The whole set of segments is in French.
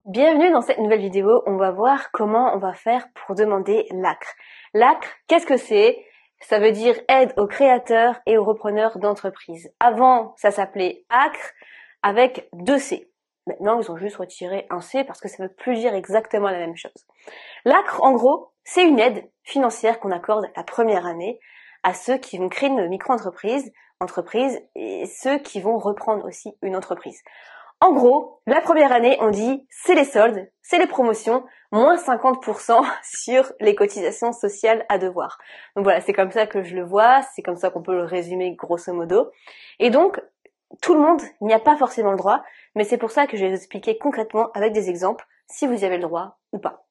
Bienvenue dans cette nouvelle vidéo, on va voir comment on va faire pour demander l'ACRE. L'ACRE, qu'est-ce que c'est? Ça veut dire aide aux créateurs et aux repreneurs d'entreprises. Avant, ça s'appelait ACRE avec 2 C. Maintenant, ils ont juste retiré un C parce que ça ne veut plus dire exactement la même chose. L'ACRE, en gros, c'est une aide financière qu'on accorde la première année à ceux qui vont créer une micro-entreprise, et ceux qui vont reprendre aussi une entreprise. En gros, la première année, on dit c'est les soldes, c'est les promotions, moins 50% sur les cotisations sociales à devoir. Donc voilà, c'est comme ça que je le vois, c'est comme ça qu'on peut le résumer grosso modo. Et donc, tout le monde n'y a pas forcément le droit, mais c'est pour ça que je vais vous expliquer concrètement avec des exemples si vous y avez le droit ou pas.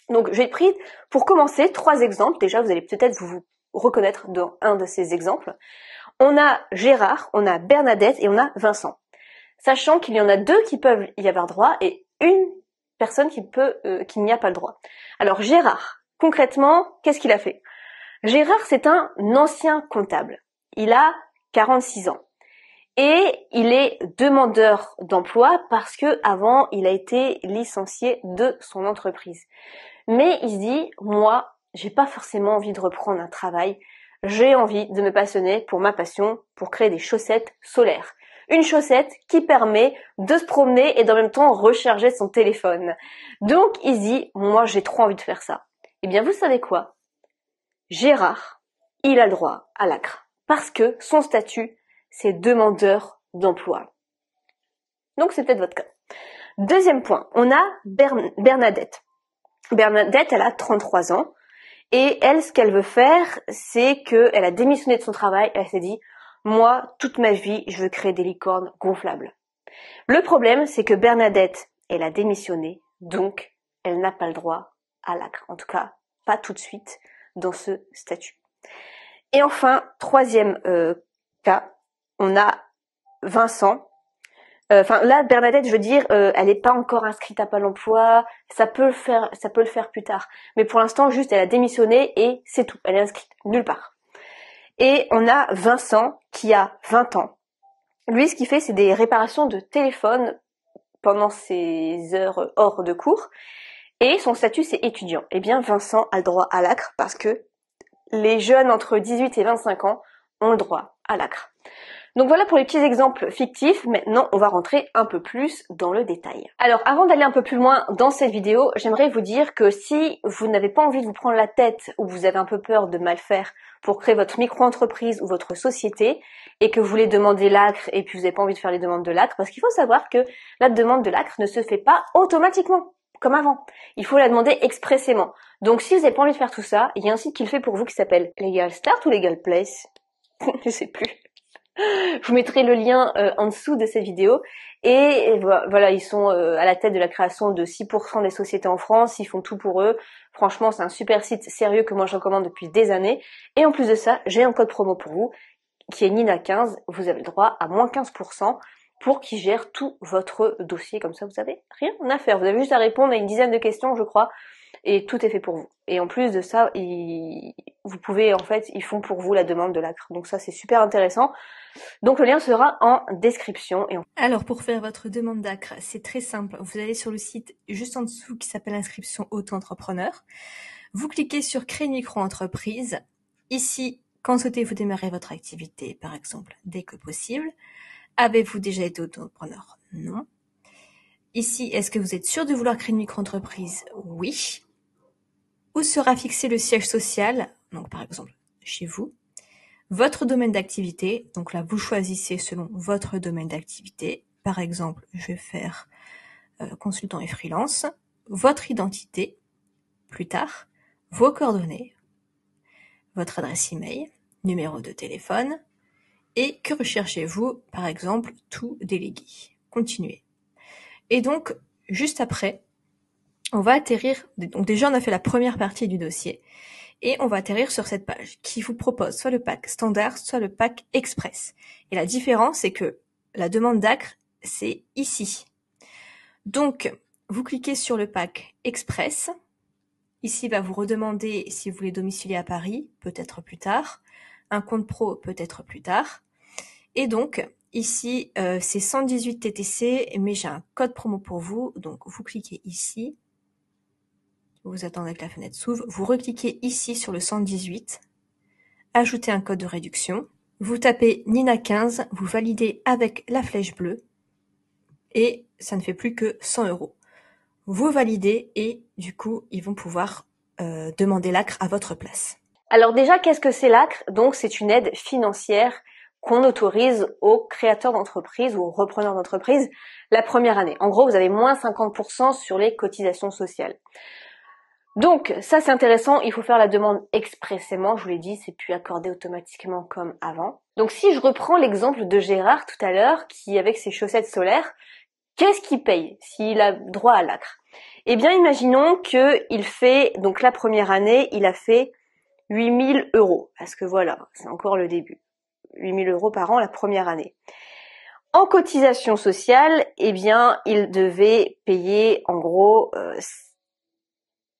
Donc j'ai pris, pour commencer, 3 exemples. Déjà, vous allez peut-être vous reconnaître dans un de ces exemples. On a Gérard, on a Bernadette et on a Vincent. Sachant qu'il y en a 2 qui peuvent y avoir droit et une personne qui n'y a pas le droit. Alors Gérard, concrètement, qu'est-ce qu'il a fait? Gérard, c'est un ancien comptable. Il a 46 ans. Et il est demandeur d'emploi parce que avant, il a été licencié de son entreprise. Mais il se dit, moi, j'ai pas forcément envie de reprendre un travail. J'ai envie de me passionner pour ma passion, pour créer des chaussettes solaires. Une chaussette qui permet de se promener et en même temps recharger son téléphone. Donc il se dit, moi j'ai trop envie de faire ça. Eh bien vous savez quoi? Gérard, il a le droit à l'ACRE parce que son statut c'est demandeur d'emploi. Donc c'est peut-être votre cas. Deuxième point, on a Bernadette. Bernadette, elle a 33 ans et elle, ce qu'elle veut faire, c'est qu'elle a démissionné de son travail, elle s'est dit, moi, toute ma vie, je veux créer des licornes gonflables. Le problème, c'est que Bernadette, elle a démissionné, donc elle n'a pas le droit à l'ACRE. En tout cas, pas tout de suite dans ce statut. Et enfin, troisième cas, on a Vincent. Là, Bernadette, je veux dire, elle n'est pas encore inscrite à Pôle emploi, ça peut le faire plus tard. Mais pour l'instant, juste, elle a démissionné et c'est tout. Elle est inscrite nulle part. Et on a Vincent qui a 20 ans. Lui, ce qu'il fait, c'est des réparations de téléphone pendant ses heures hors de cours. Et son statut, c'est étudiant. Eh bien, Vincent a le droit à l'ACRE parce que les jeunes entre 18 et 25 ans ont le droit à l'ACRE. Donc voilà pour les petits exemples fictifs. Maintenant, on va rentrer un peu plus dans le détail. Alors, avant d'aller un peu plus loin dans cette vidéo, j'aimerais vous dire que si vous n'avez pas envie de vous prendre la tête ou vous avez un peu peur de mal faire pour créer votre micro-entreprise ou votre société et que vous voulez demander l'ACRE et puis vous n'avez pas envie de faire les demandes de l'ACRE, parce qu'il faut savoir que la demande de l'ACRE ne se fait pas automatiquement, comme avant. Il faut la demander expressément. Donc si vous n'avez pas envie de faire tout ça, il y a un site qui le fait pour vous qui s'appelle Legal Start ou Legal Place. Je sais plus. Je vous mettrai le lien en dessous de cette vidéo. Et voilà, ils sont à la tête de la création de 6% des sociétés en France. Ils font tout pour eux. Franchement, c'est un super site sérieux que moi je recommande depuis des années. Et en plus de ça, j'ai un code promo pour vous qui est Nina15. Vous avez le droit à moins 15% pour qu'ils gèrent tout votre dossier. Comme ça, vous avez rien à faire. Vous avez juste à répondre à une dizaine de questions, je crois. Et tout est fait pour vous. Et en plus de ça, vous pouvez, en fait, ils font pour vous la demande de l'ACRE. Donc ça, c'est super intéressant. Donc le lien sera en description. Alors pour faire votre demande d'ACRE, c'est très simple. Vous allez sur le site juste en dessous qui s'appelle Inscription auto-entrepreneur. Vous cliquez sur Créer une micro-entreprise. Ici, quand souhaitez-vous démarrer votre activité, par exemple, dès que possible. Avez-vous déjà été auto-entrepreneur? Non. Ici, est-ce que vous êtes sûr de vouloir créer une micro-entreprise? Oui. Où sera fixé le siège social? Donc par exemple, chez vous. Votre domaine d'activité, donc là vous choisissez selon votre domaine d'activité. Par exemple, je vais faire consultant et freelance. Votre identité, plus tard, vos coordonnées, votre adresse email, numéro de téléphone, et que recherchez-vous? Par exemple, tout délégué. Continuez. Et donc, juste après, on va atterrir, donc déjà on a fait la première partie du dossier, et on va atterrir sur cette page qui vous propose soit le pack standard, soit le pack express. Et la différence, c'est que la demande d'ACRE, c'est ici. Donc, vous cliquez sur le pack express. Ici, il va vous redemander si vous voulez domicilier à Paris, peut-être plus tard. Un compte pro, peut-être plus tard. Et donc, Ici, c'est 118 TTC, mais j'ai un code promo pour vous. Donc, vous cliquez ici. Vous attendez que la fenêtre s'ouvre. Vous recliquez ici sur le 118. Ajoutez un code de réduction. Vous tapez Nina15. Vous validez avec la flèche bleue. Et ça ne fait plus que 100 €. Vous validez et du coup, ils vont pouvoir demander l'ACRE à votre place. Alors déjà, qu'est-ce que c'est l'ACRE? Donc, c'est une aide financière qu'on autorise aux créateurs d'entreprise ou aux repreneurs d'entreprise la première année. En gros, vous avez moins 50% sur les cotisations sociales. Donc, ça c'est intéressant, il faut faire la demande expressément, je vous l'ai dit, c'est plus accordé automatiquement comme avant. Donc si je reprends l'exemple de Gérard tout à l'heure, qui avec ses chaussettes solaires, qu'est-ce qu'il paye s'il a droit à l'ACRE? Eh bien, imaginons qu'il fait, donc la première année, il a fait 8 000 €, parce que voilà, c'est encore le début. 8 000 € par an la première année. En cotisation sociale, eh bien, il devait payer, en gros,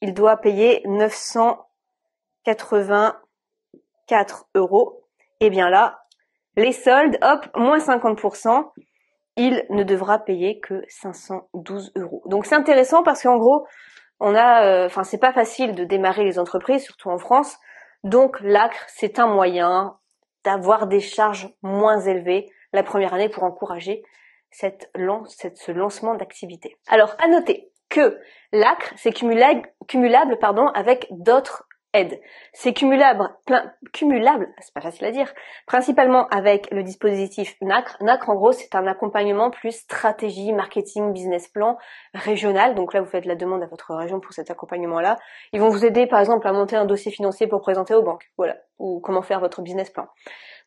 il doit payer 984 €. Et bien là, les soldes, hop, moins 50%, il ne devra payer que 512 €. Donc c'est intéressant parce qu'en gros, on a, c'est pas facile de démarrer les entreprises, surtout en France. Donc l'ACRE, c'est un moyen d'avoir des charges moins élevées la première année pour encourager ce lancement d'activité. Alors à noter que l'ACRE, c'est cumulable avec d'autres aides. C'est cumulable, c'est pas facile à dire, principalement avec le dispositif NACRE. NACRE, en gros, c'est un accompagnement plus stratégie, marketing, business plan régional. Donc là, vous faites la demande à votre région pour cet accompagnement-là. Ils vont vous aider, par exemple, à monter un dossier financier pour présenter aux banques. Voilà. Ou comment faire votre business plan.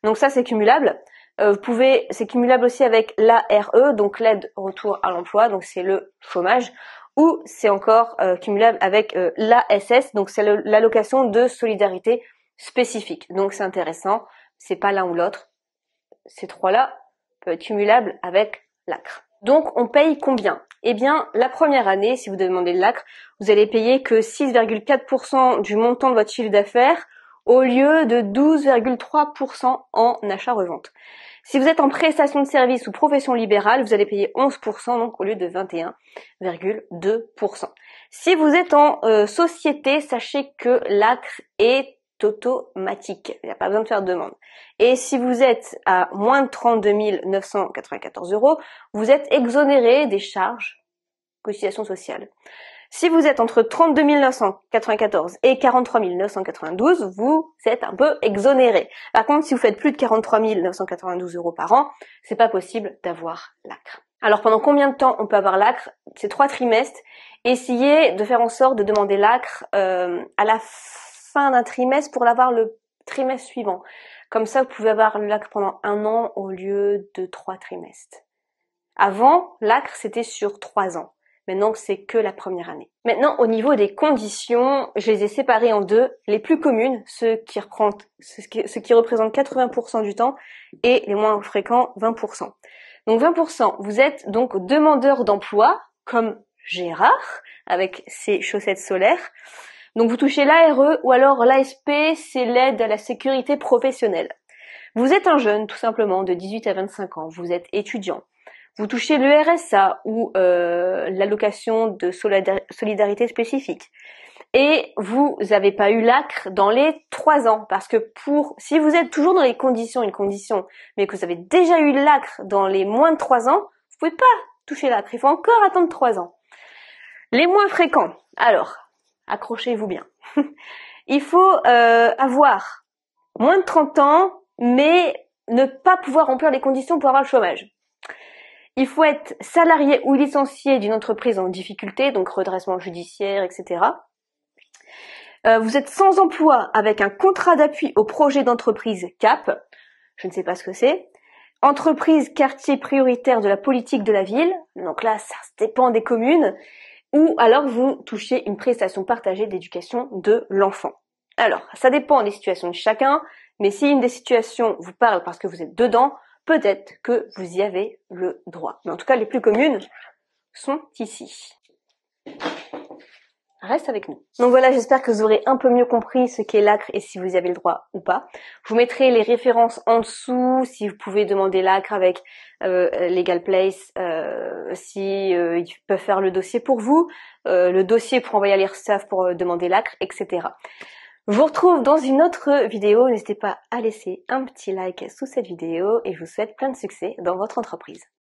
Donc ça, c'est cumulable. C'est cumulable aussi avec l'ARE, donc l'aide retour à l'emploi, donc c'est le chômage, ou c'est encore cumulable avec l'ASS, donc c'est l'allocation de solidarité spécifique. Donc c'est intéressant, c'est pas l'un ou l'autre. Ces trois-là peuvent être cumulables avec l'ACRE. Donc on paye combien? Eh bien, la première année, si vous demandez l'ACRE, vous allez payer que 6,4% du montant de votre chiffre d'affaires au lieu de 12,3% en achat-revente. Si vous êtes en prestation de service ou profession libérale, vous allez payer 11%, donc au lieu de 21,2%. Si vous êtes en société, sachez que l'ACRE est automatique. Il n'y a pas besoin de faire de demande. Et si vous êtes à moins de 32 994 €, vous êtes exonéré des charges cotisation sociale. Si vous êtes entre 32 994 et 43 992, vous êtes un peu exonéré. Par contre, si vous faites plus de 43 992 € par an, c'est pas possible d'avoir l'ACRE. Alors pendant combien de temps on peut avoir l'ACRE? C'est 3 trimestres. Essayez de faire en sorte de demander l'ACRE à la fin d'un trimestre pour l'avoir le trimestre suivant. Comme ça, vous pouvez avoir l'ACRE pendant 1 an au lieu de 3 trimestres. Avant, l'ACRE, c'était sur 3 ans. Maintenant, c'est que la première année. Maintenant, au niveau des conditions, je les ai séparées en deux. Les plus communes, ceux qui représentent 80% du temps, et les moins fréquents, 20%. Donc 20%, vous êtes donc demandeur d'emploi, comme Gérard, avec ses chaussettes solaires. Donc vous touchez l'ARE ou alors l'ASP, c'est l'aide à la sécurité professionnelle. Vous êtes un jeune, tout simplement, de 18 à 25 ans. Vous êtes étudiant. Vous touchez le RSA ou l'allocation de solidarité spécifique. Et vous n'avez pas eu l'ACRE dans les 3 ans. Parce que si vous êtes toujours dans une condition, mais que vous avez déjà eu l'ACRE dans les moins de 3 ans, vous pouvez pas toucher l'ACRE. Il faut encore attendre 3 ans. Les moins fréquents. Alors, accrochez-vous bien. Il faut avoir moins de 30 ans, mais ne pas pouvoir remplir les conditions pour avoir le chômage. Il faut être salarié ou licencié d'une entreprise en difficulté, donc redressement judiciaire, etc. Vous êtes sans emploi avec un contrat d'appui au projet d'entreprise CAP, je ne sais pas ce que c'est. Entreprise quartier prioritaire de la politique de la ville, donc là ça dépend des communes. Ou alors vous touchez une prestation partagée d'éducation de l'enfant. Alors, ça dépend des situations de chacun, mais si une des situations vous parle parce que vous êtes dedans, peut-être que vous y avez le droit. Mais en tout cas, les plus communes sont ici. reste avec nous. Donc voilà, j'espère que vous aurez un peu mieux compris ce qu'est l'ACRE et si vous avez le droit ou pas. Je vous mettrai les références en dessous, si vous pouvez demander l'ACRE avec Legal Place, si ils peuvent faire le dossier pour vous, le dossier pour envoyer à l'URSSAF pour demander l'ACRE, etc. Je vous retrouve dans une autre vidéo. N'hésitez pas à laisser un petit like sous cette vidéo et je vous souhaite plein de succès dans votre entreprise.